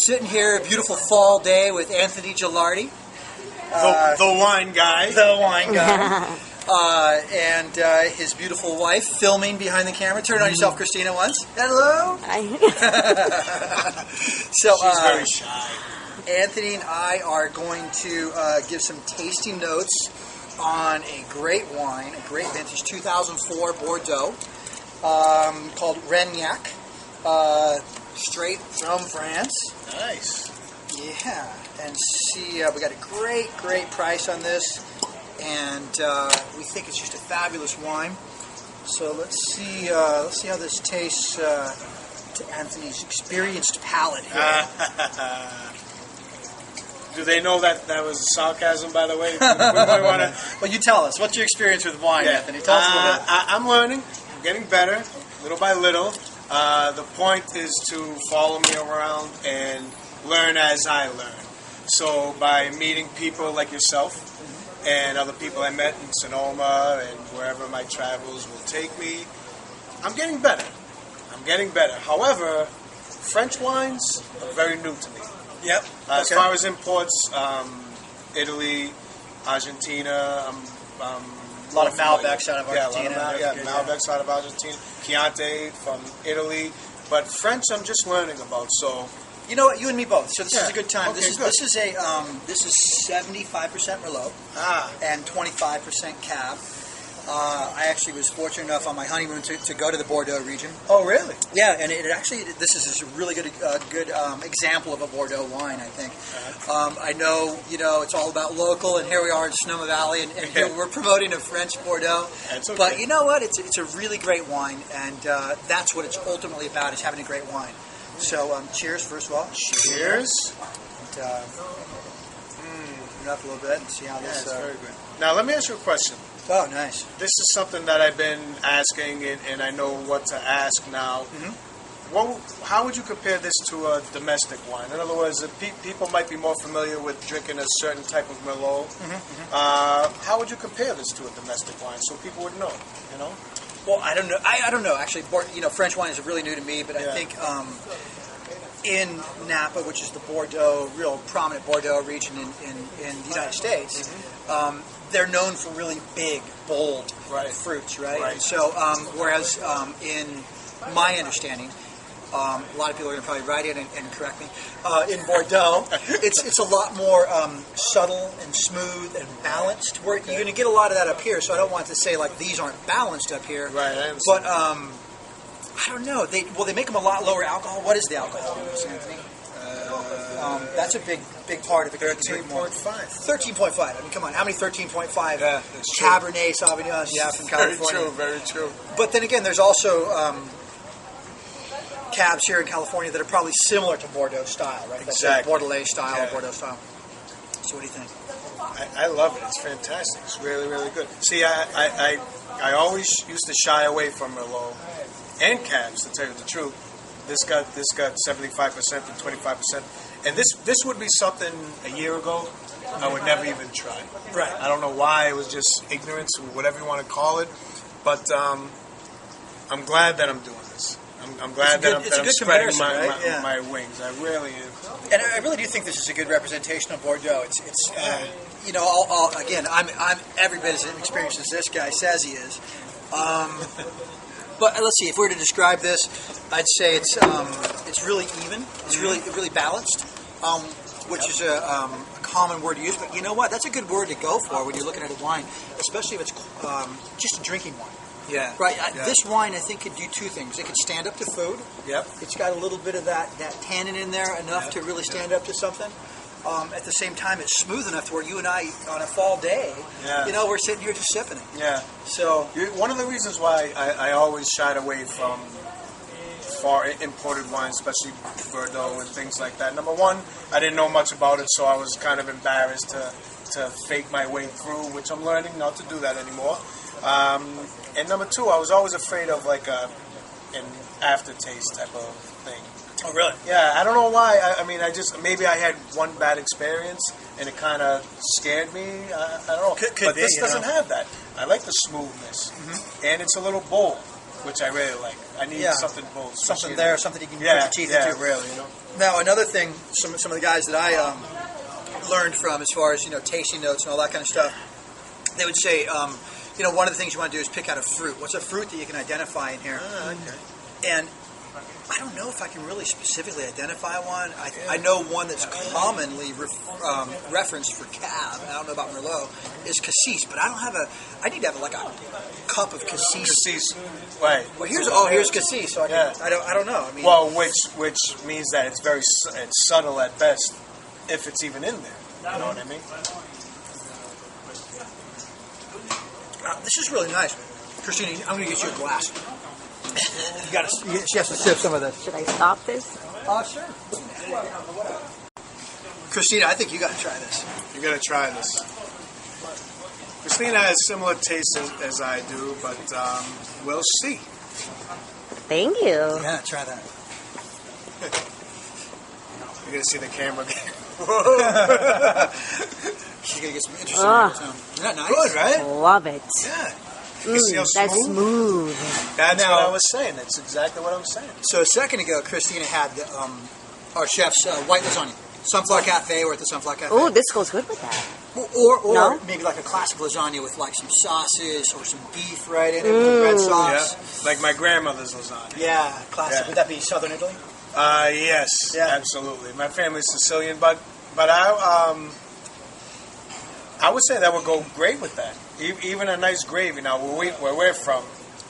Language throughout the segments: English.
Sitting here, a beautiful fall day with Anthony Gilardi. The wine guy. The wine guy. And his beautiful wife filming behind the camera. Turn on yourself, Christina, once. Hello. Hi. So, She's very shy. Anthony and I are going to give some tasting notes on a great wine, a great vintage 2004 Bordeaux called Reignac, straight from France. Nice. Yeah, and see, we got a great price on this, and we think it's just a fabulous wine. So let's see how this tastes to Anthony's experienced palate here. Do they know that was sarcasm, by the way? We might wanna... Well, you tell us. What's your experience with wine, Anthony? Tell us a little bit. I'm learning. I'm getting better, little by little. The point is to follow me around and learn as I learn. So by meeting people like yourself and other people I met in Sonoma and wherever my travels will take me, I'm getting better. However, French wines are very new to me. Yep. As far as imports, Italy, Argentina, a lot of Malbecs out of Argentina. Malbecs out of Argentina. Chianti from Italy. But French, I'm just learning about. So, you know what? You and me both. So this is a good time. Okay, This is 75% Merlot and 25% Cab. I actually was fortunate enough on my honeymoon to go to the Bordeaux region. Oh, really? Yeah, and this is a really good example of a Bordeaux wine, I think. I know, it's all about local, and here we are in Sonoma Valley, and we're promoting a French Bordeaux. That's okay. But you know what? It's a really great wine, and that's what it's ultimately about, is having a great wine. So, cheers, first of all. Cheers. And, it up a little bit and see how this... It's very good. Now, let me ask you a question. Oh, nice. This is something that I've been asking, and I know what to ask now. How would you compare this to a domestic wine? In other words, people might be more familiar with drinking a certain type of Merlot. How would you compare this to a domestic wine so people would know, Well, I don't know. I don't know. Actually, French wine is really new to me, but I think in Napa, which is the Bordeaux, real prominent Bordeaux region in the United States, they're known for really big, bold fruits, right? And so, whereas in my understanding, a lot of people are going to probably write in and correct me, in Bordeaux, it's a lot more subtle and smooth and balanced. Where you're going to get a lot of that up here, so I don't want to say like these aren't balanced up here. Right, I understand. But I don't know. They make them a lot lower alcohol. What is the alcohol, Anthony? That's a big part of it. 13.5. 13.5. I mean, come on. How many 13.5 Cabernet Sauvignons do you have from California? Very true. But then again, there's also cabs here in California that are probably similar to Bordeaux style, right? Exactly. That's Bordelais style or Bordeaux style. So what do you think? I love it. It's fantastic. It's really, really good. See, I always used to shy away from Merlot and cabs, to tell you the truth. This got 75% and 25%, and this would be something a year ago I would never even try. Right. I don't know why. It was just ignorance, or whatever you want to call it. But I'm glad that I'm doing this. I'm glad that I'm spreading my wings. I really am. And I really do think this is a good representation of Bordeaux. It's again, I'm every bit as experienced as this guy says he is. But let's see. If we were to describe this, I'd say it's really even. It's really balanced, which is a common word to use. But you know what? That's a good word to go for when you're looking at a wine, especially if it's just a drinking wine. Yeah. Right. This wine, I think, could do two things. It could stand up to food. Yep. It's got a little bit of that tannin in there, enough to really stand up to something. At the same time, it's smooth enough to where you and I, on a fall day, we're sitting here just sipping it. Yeah. So one of the reasons why I always shied away from far imported wines, especially Bordeaux and things like that. Number one, I didn't know much about it, so I was kind of embarrassed to fake my way through, which I'm learning not to do that anymore. And number two, I was always afraid of like an aftertaste type of thing. Oh, really? Yeah, I don't know why. I mean, maybe I had one bad experience and it kind of scared me. I don't know. Could but be, this doesn't have that. I like the smoothness, and it's a little bold. which I really like. I need something bold. Something there, something you can put your teeth into. Really, you know. Now, another thing, some of the guys that I learned from, as far as tasting notes and all that kind of stuff, they would say, one of the things you want to do is pick out a fruit. What's a fruit that you can identify in here? Okay. And I don't know if I can really specifically identify one. I know one that's commonly referenced for Cab. I don't know about Merlot. Is Cassis, but I don't have I need to have a cup of Cassis. Cassis, right? Well, here's Cassis. So I don't know. I mean, well, which means that it's it's subtle at best, if it's even in there. You know what I mean? This is really nice, Christina. I'm going to get you a glass. She has to sip some of this. Should I stop this? Sure. Christina, I think you got to try this. You got to try this. Christina has similar tastes as I do, but we'll see. Thank you. Yeah, try that. You're going to see the camera. She's going to get some interesting notes. Isn't that nice? Good, right? Love it. Yeah. You see how that's smooth. That's what I was saying. That's exactly what I'm saying. So a second ago, Christina had our chef's white lasagna. Sunflower Caffe. We're at the Sunflower Caffe. Oh, this goes good with that. Or No? maybe like a classic lasagna with some sauces or some beef right in it with red sauce. Yeah, like my grandmother's lasagna. Yeah, classic. Yeah. Would that be Southern Italy? Yes, absolutely. My family's Sicilian, but I would say that would go great with that. Even a nice gravy. Now, where we're from,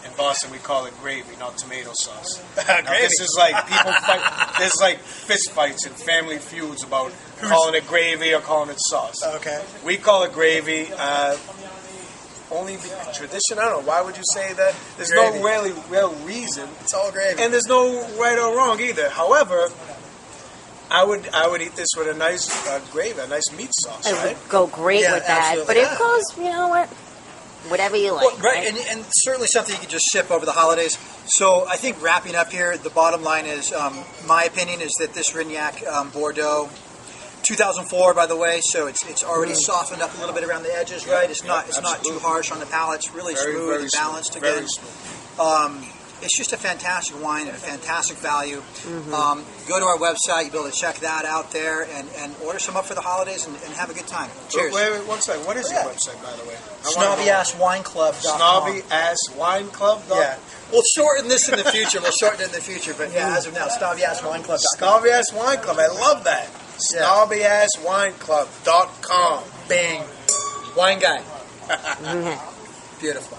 in Boston, we call it gravy, not tomato sauce. Now, this is like people fight. There's like fist fights and family feuds about calling it gravy or calling it sauce. Okay. We call it gravy. Only the tradition. I don't know. Why would you say that? There's Gravy. no real reason. It's all gravy. And there's no right or wrong either. However, I would eat this with a nice gravy, a nice meat sauce, It right? would go great with that. absolutely. But it goes, you know what? Whatever you like. Well, right, and certainly something you can just sip over the holidays. So I think wrapping up here, the bottom line is, my opinion is that this Reignac Bordeaux, 2004 by the way, so it's already softened up a little bit around the edges, right? It's not too harsh on the palate. It's really smooth and balanced again. It's just a fantastic wine at a fantastic value. Go to our website, you'll be able to check that out there and order some up for the holidays and have a good time. Cheers. Wait, one second. What is your website, by the way? SnobbyAssWineClub.com. SnobbyAssWineClub.com? Yeah. We'll shorten this in the future. But as of now, SnobbyAssWineClub.com. Snobby Ass Wine Club. I love that. SnobbyAssWineClub.com. Bang. Wine guy. Beautiful.